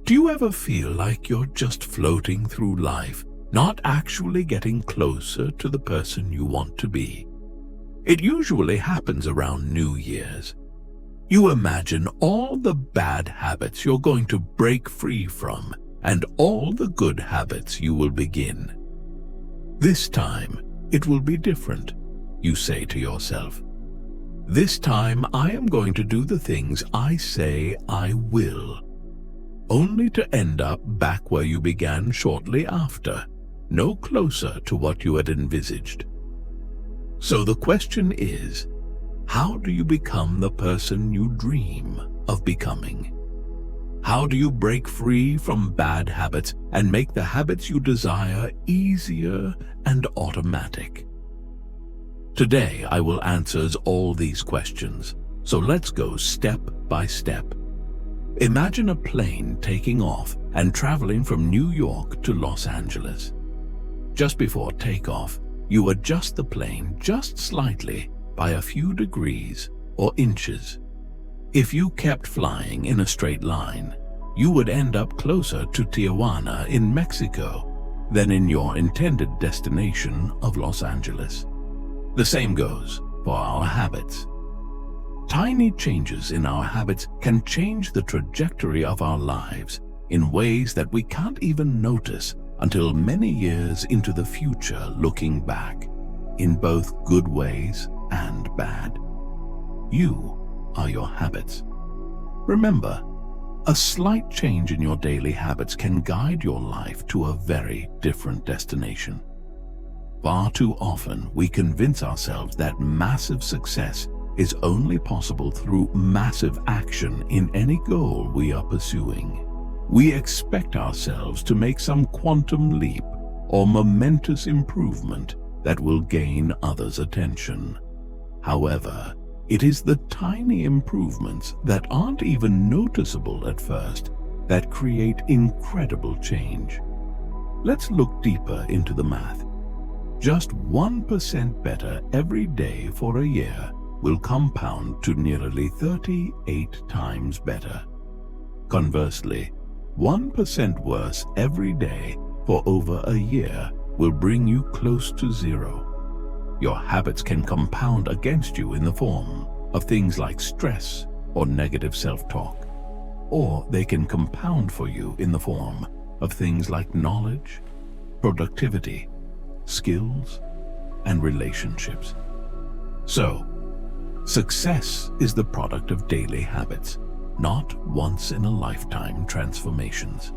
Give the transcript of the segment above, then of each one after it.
Do you ever feel like you're just floating through life, not actually getting closer to the person you want to be? It usually happens around New Year's. You imagine all the bad habits you're going to break free from and all the good habits you will begin. This time, it will be different, you say to yourself. This time, I am going to do the things I say I will, only to end up back where you began shortly after, no closer to what you had envisaged. So the question is, how do you become the person you dream of becoming? How do you break free from bad habits and make the habits you desire easier and automatic? Today, I will answer all these questions, so let's go step by step. Imagine a plane taking off and traveling from New York to Los Angeles. Just before takeoff, you adjust the plane just slightly by a few degrees or inches. If you kept flying in a straight line, you would end up closer to Tijuana in Mexico than in your intended destination of Los Angeles. The same goes for our habits. Tiny changes in our habits can change the trajectory of our lives in ways that we can't even notice until many years into the future looking back, in both good ways and bad. You are your habits. Remember, a slight change in your daily habits can guide your life to a very different destination. Far too often, we convince ourselves that massive success is only possible through massive action in any goal we are pursuing. We expect ourselves to make some quantum leap or momentous improvement that will gain others' attention. However, it is the tiny improvements that aren't even noticeable at first that create incredible change. Let's look deeper into the math. Just 1% better every day for a year will compound to nearly 38 times better. Conversely, 1% worse every day for over a year will bring you close to zero. Your habits can compound against you in the form of things like stress or negative self-talk, or they can compound for you in the form of things like knowledge, productivity, skills, and relationships. So, success is the product of daily habits, not once-in-a-lifetime transformations.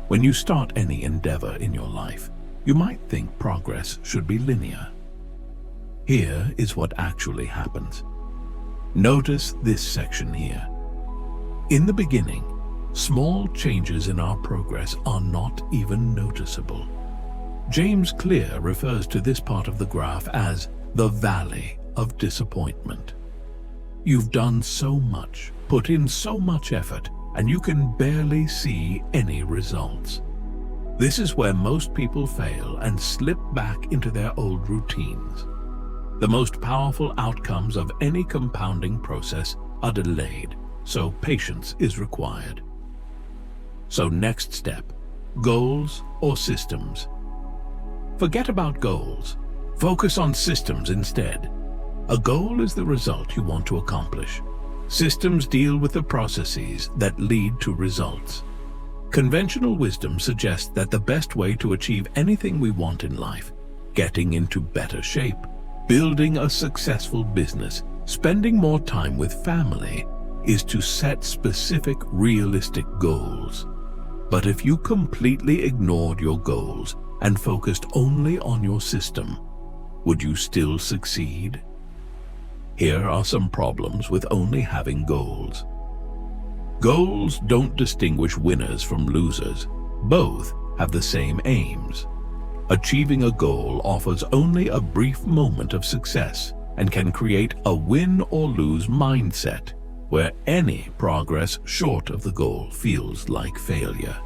When you start any endeavor in your life, you might think progress should be linear. Here is what actually happens. Notice this section here. In the beginning, small changes in our progress are not even noticeable. James Clear refers to this part of the graph as the valley of disappointment. You've done so much, put in so much effort, and you can barely see any results. This is where most people fail and slip back into their old routines. The most powerful outcomes of any compounding process are delayed, so patience is required. So next step, goals or systems. Forget about goals. Focus on systems instead. A goal is the result you want to accomplish. Systems deal with the processes that lead to results. Conventional wisdom suggests that the best way to achieve anything we want in life, getting into better shape, building a successful business, spending more time with family, is to set specific, realistic goals. But if you completely ignored your goals and focused only on your system, would you still succeed? Here are some problems with only having goals. Goals don't distinguish winners from losers. Both have the same aims. Achieving a goal offers only a brief moment of success and can create a win or lose mindset where any progress short of the goal feels like failure.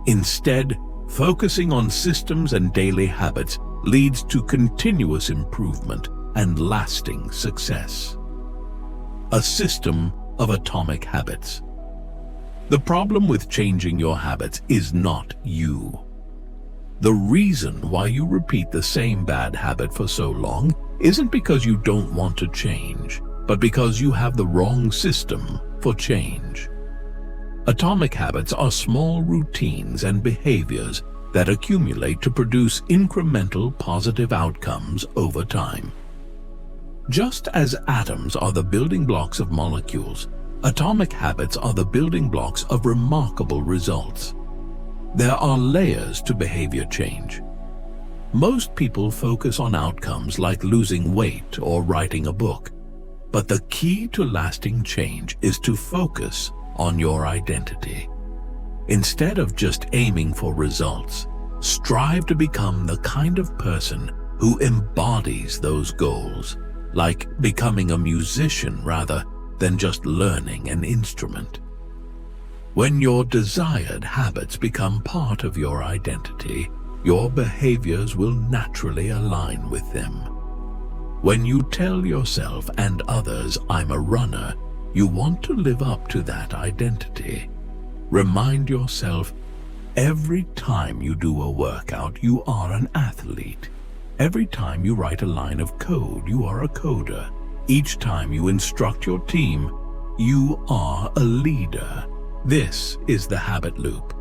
Instead, focusing on systems and daily habits leads to continuous improvement and lasting success. A system of atomic habits. The problem with changing your habits is not you. The reason why you repeat the same bad habit for so long isn't because you don't want to change, but because you have the wrong system for change. Atomic habits are small routines and behaviors that accumulate to produce incremental positive outcomes over time. Just as atoms are the building blocks of molecules, atomic habits are the building blocks of remarkable results. There are layers to behavior change. Most people focus on outcomes like losing weight or writing a book, but the key to lasting change is to focus on your identity. Instead of just aiming for results, strive to become the kind of person who embodies those goals, like becoming a musician rather than just learning an instrument. When your desired habits become part of your identity, your behaviors will naturally align with them. When you tell yourself and others, "I'm a runner," you want to live up to that identity. Remind yourself, every time you do a workout, you are an athlete. Every time you write a line of code, you are a coder. Each time you instruct your team, you are a leader. This is the habit loop.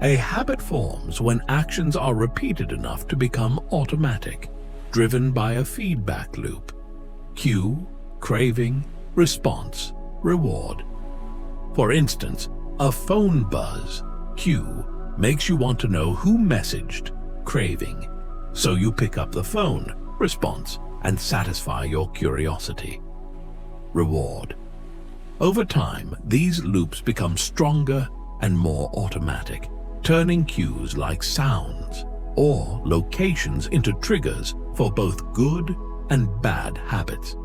A habit forms when actions are repeated enough to become automatic, driven by a feedback loop. Cue, craving, response, reward. For instance, a phone buzz, cue, makes you want to know who messaged, craving. So you pick up the phone, response, and satisfy your curiosity. Reward. Over time, these loops become stronger and more automatic, turning cues like sounds or locations into triggers for both good and bad habits.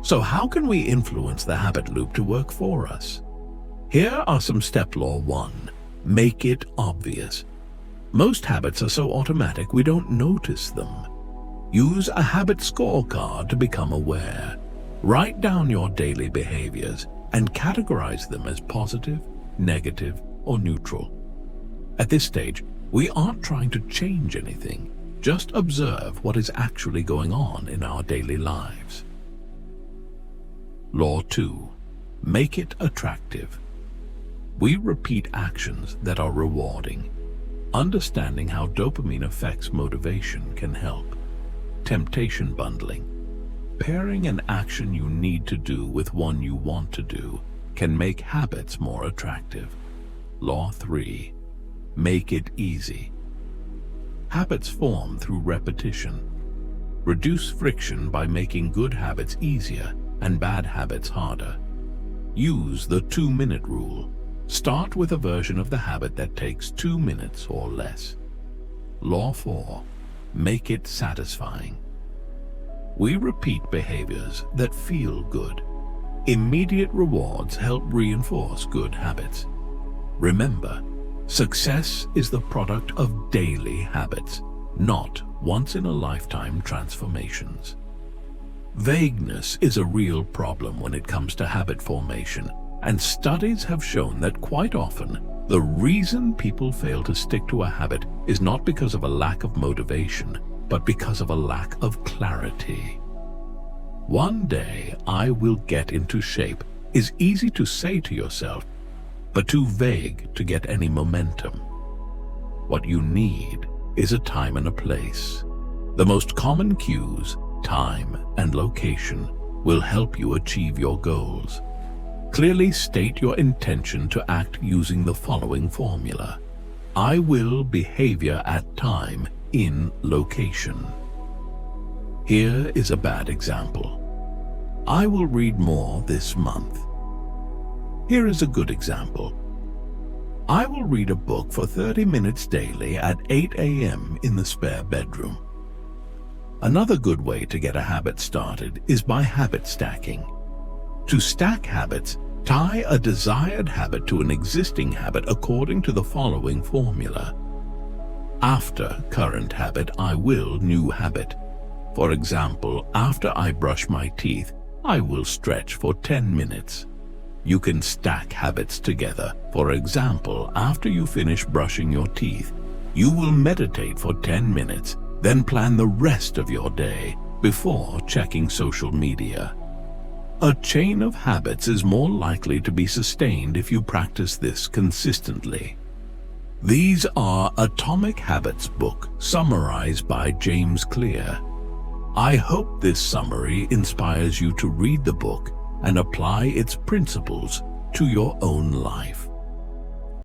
So how can we influence the habit loop to work for us? Here are some step law 1. Make it obvious. Most habits are so automatic we don't notice them. Use a habit scorecard to become aware. Write down your daily behaviors and categorize them as positive, negative, or neutral. At this stage, we aren't trying to change anything, just observe what is actually going on in our daily lives. Law 2. Make it attractive. We repeat actions that are rewarding. Understanding how dopamine affects motivation can help. Temptation bundling. Pairing an action you need to do with one you want to do can make habits more attractive. Law 3. Make it easy. Habits form through repetition. Reduce friction by making good habits easier and bad habits harder. Use the 2-minute rule. Start with a version of the habit that takes 2 minutes or less. Law 4. Make it satisfying. We repeat behaviors that feel good. Immediate rewards help reinforce good habits. Remember, success is the product of daily habits, not once-in-a-lifetime transformations. Vagueness is a real problem when it comes to habit formation, and studies have shown that quite often, the reason people fail to stick to a habit is not because of a lack of motivation, but because of a lack of clarity. One day I will get into shape is easy to say to yourself, but too vague to get any momentum. What you need is a time and a place. The most common cues, time and location, will help you achieve your goals. Clearly state your intention to act using the following formula. I will behavior at time in location. Here is a bad example. I will read more this month. Here is a good example. I will read a book for 30 minutes daily at 8 a.m. in the spare bedroom. Another good way to get a habit started is by habit stacking. To stack habits, tie a desired habit to an existing habit according to the following formula. After current habit, I will new habit. For example, after I brush my teeth, I will stretch for 10 minutes. You can stack habits together. For example, after you finish brushing your teeth, you will meditate for 10 minutes, then plan the rest of your day before checking social media. A chain of habits is more likely to be sustained if you practice this consistently. These are Atomic Habits book, summarized by James Clear. I hope this summary inspires you to read the book and apply its principles to your own life.